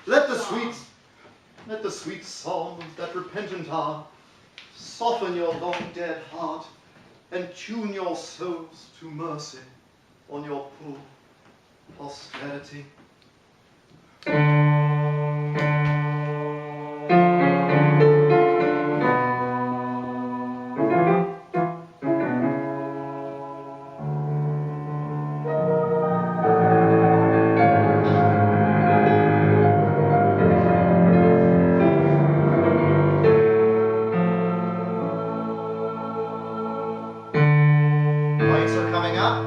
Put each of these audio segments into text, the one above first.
Let the sweet song of that repentant hour soften your long dead heart and tune your souls to mercy on your poor posterity. Lights are coming up.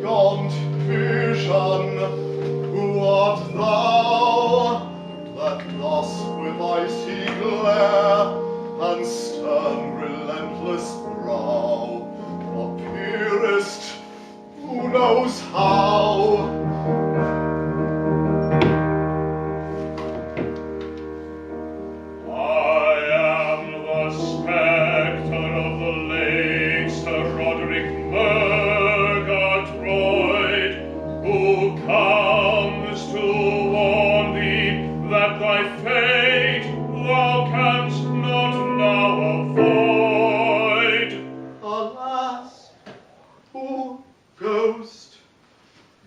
Gaunt vision, who art thou, that thus with icy glare and stern relentless brow appearest, who knows how? Ghost,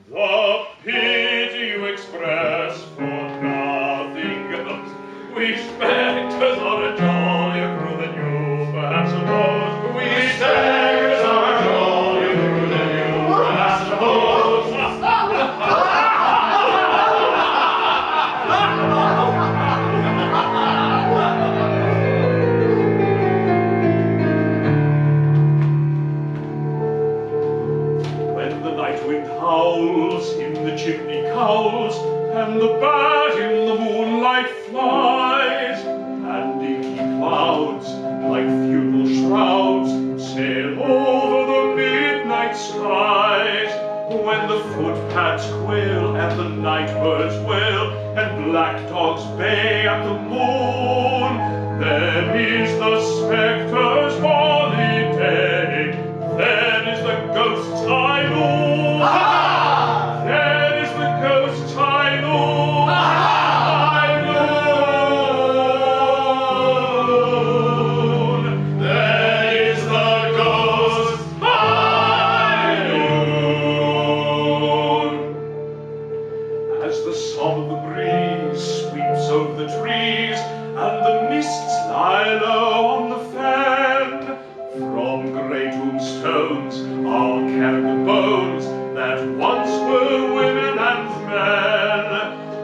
the pity you express for nothing else. We spectres are a jollier crew than you perhaps suppose. We spectres are a jollier crew than you perhaps suppose. When the night wind howls, in the chimney cowls, and the bat in the moonlight flies, and inky clouds, like funeral shrouds, sail over the midnight skies. When the footpads quail, and the night birds wail, and black dogs bay at the moon, then is the spectre's holiday, then is the ghost's high noon. that once were women and men,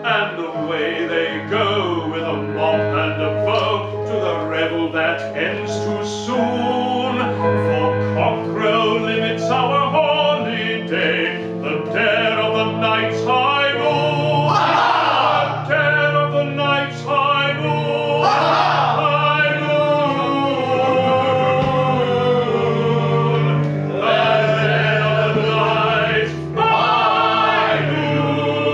and away they go with a mop and a bow to the revel that ends too soon. For cockcrow limits our holiday, the dead of the night's high noon. The dead of the night's high noon. High noon. The dead of the night's high noon.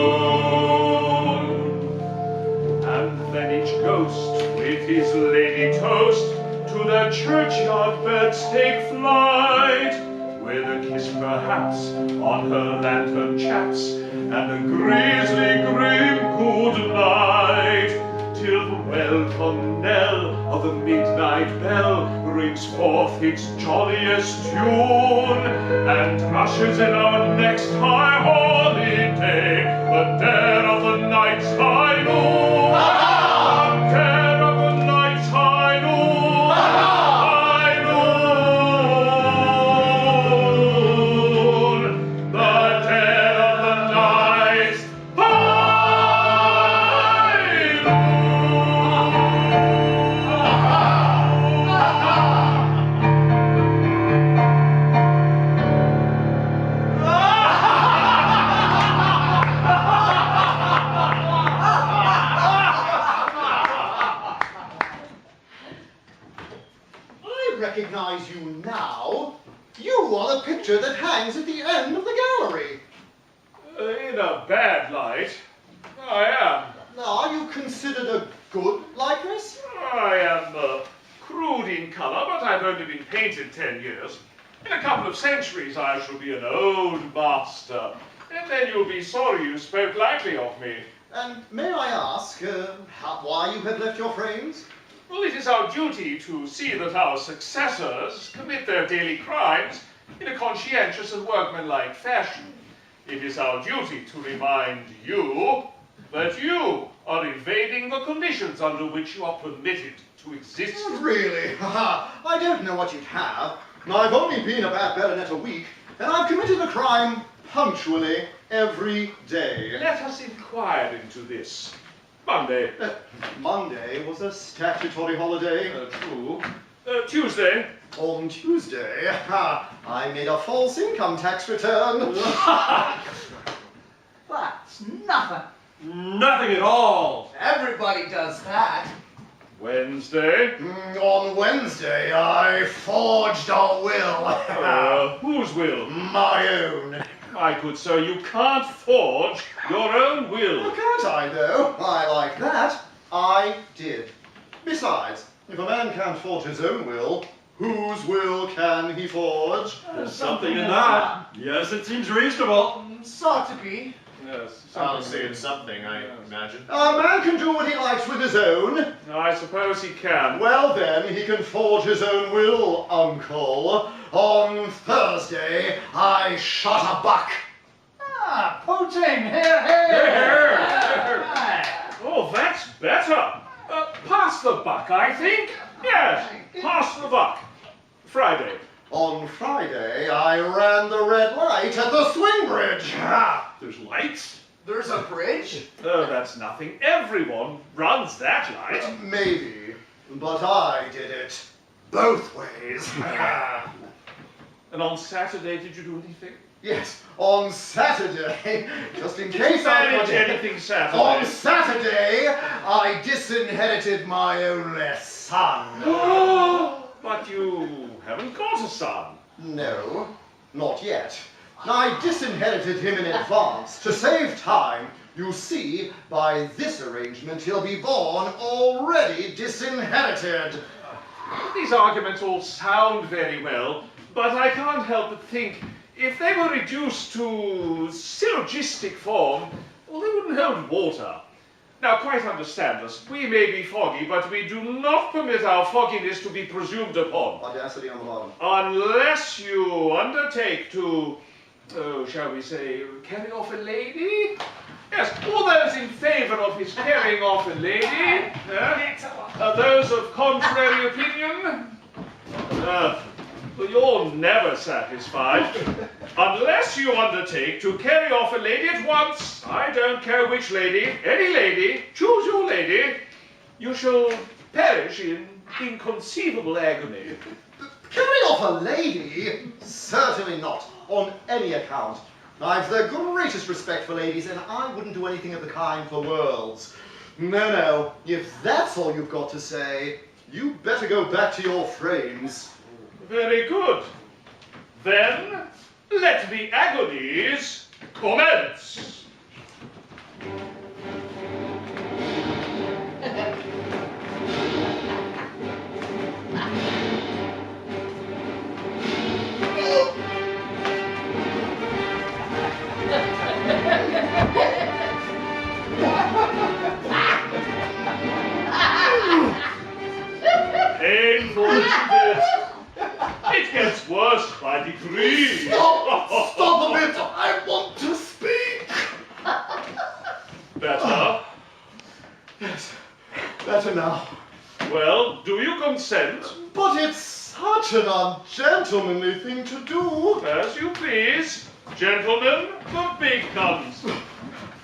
And then each ghost with his lady toast to the churchyard beds take flight, with a kiss perhaps on her lantern chaps, and a grisly grim good night, till the welcome knell of the midnight bell rings forth its jolliest tune, and ushers in our next high holiday, the dead of the night's high noon. The dead of the night's high noon. High noon. The dead of the night's high I recognize you now. You are the picture that hangs at the end of the gallery. In a bad light, I am. Are you considered a good likeness? I am crude in colour, but I've only been painted 10 years. In a couple of centuries I shall be an old master, and then you'll be sorry you spoke lightly of me. And may I ask why you have left your frames? Well, it is our duty to see that our successors commit their daily crimes in a conscientious and workmanlike fashion. It is our duty to remind you that you are evading the conditions under which you are permitted to exist. Really? I don't know what you'd have. I've only been a bad baronet a week, and I've committed a crime punctually every day. Let us inquire into this. Monday. Monday was a statutory holiday. True. Tuesday. On Tuesday, I made a false income tax return. That's nothing. Nothing at all. Everybody does that. Wednesday. On Wednesday, I forged a will. Whose will? My own. My good sir, you can't forge your own will. Can't I, though? I like that. I did. Besides, if a man can't forge his own will, whose will can he forge? There's something in that. Yes, it seems reasonable. Sought to be. Yes. I'll say it's something, I imagine. A man can do what he likes with his own. I suppose he can. Well then, he can forge his own will, Uncle. On Thursday, I shot a buck. Ah, poaching. Here, here. Here. Aye. Oh, that's better. Pass the buck, I think. Yes, pass the buck. Friday. On Friday, I ran the red light at the swing bridge. There's lights. There's a bridge. Oh, that's nothing. Everyone runs that light. Maybe, but I did it both ways. And on Saturday, did you do anything? Yes, on Saturday, just in case I Manage forget. anything Saturday? On Saturday, I disinherited my only son. But you haven't got a son. No, not yet. I disinherited him in advance to save time. You see, by this arrangement, he'll be born already disinherited. These arguments all sound very well, but I can't help but think if they were reduced to syllogistic form, well, they wouldn't hold water. Now, quite understand us. We may be foggy, but we do not permit our fogginess to be presumed upon. Audacity on the bottom. Unless you undertake to, shall we say, carry off a lady? Yes, all those in favour of his carrying off a lady. Those of contrary opinion? You're never satisfied. Unless you undertake to carry off a lady at once, I don't care which lady, any lady, choose your lady, you shall perish in inconceivable agony. Carry off a lady? Certainly not, on any account. I've the greatest respect for ladies, and I wouldn't do anything of the kind for worlds. No, if that's all you've got to say, you better go back to your frames. Very good. Then, let the agonies commence. Painful, isn't it? It gets worse by degrees. Stop a bit! I want to speak! Better? Yes, better now. Well, do you consent? But it's such an ungentlemanly thing to do. As you please. Gentlemen, the big guns.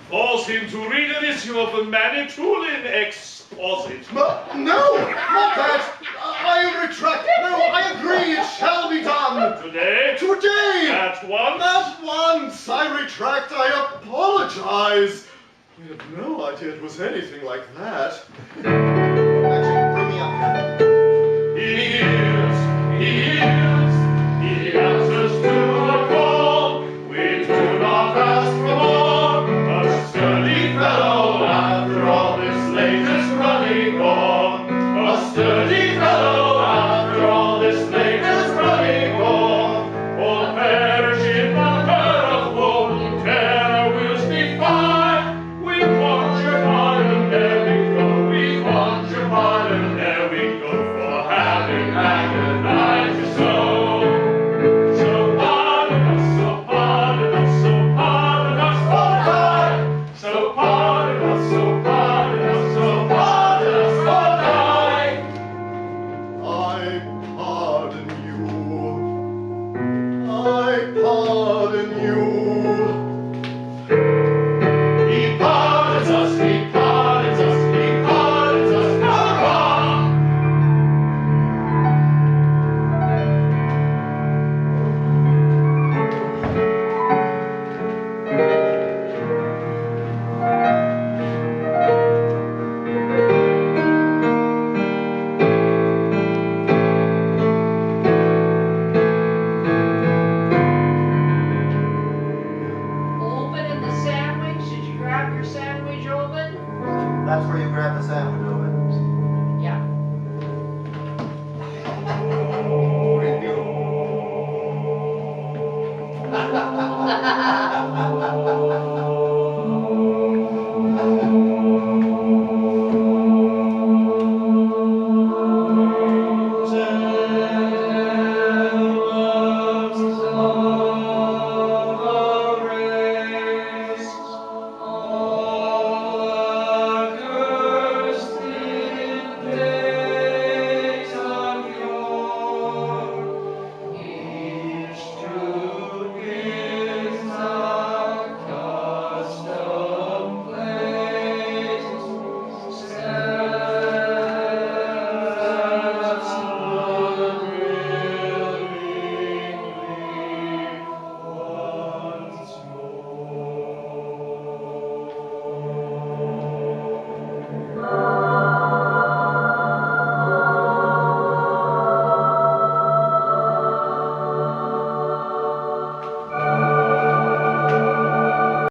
Force him to read an issue of the Manitulin Exposit. No, not that! I retract. No, I agree. It shall be done. Today? Today! At once? At once! I retract. I apologize. I had no idea it was anything like that.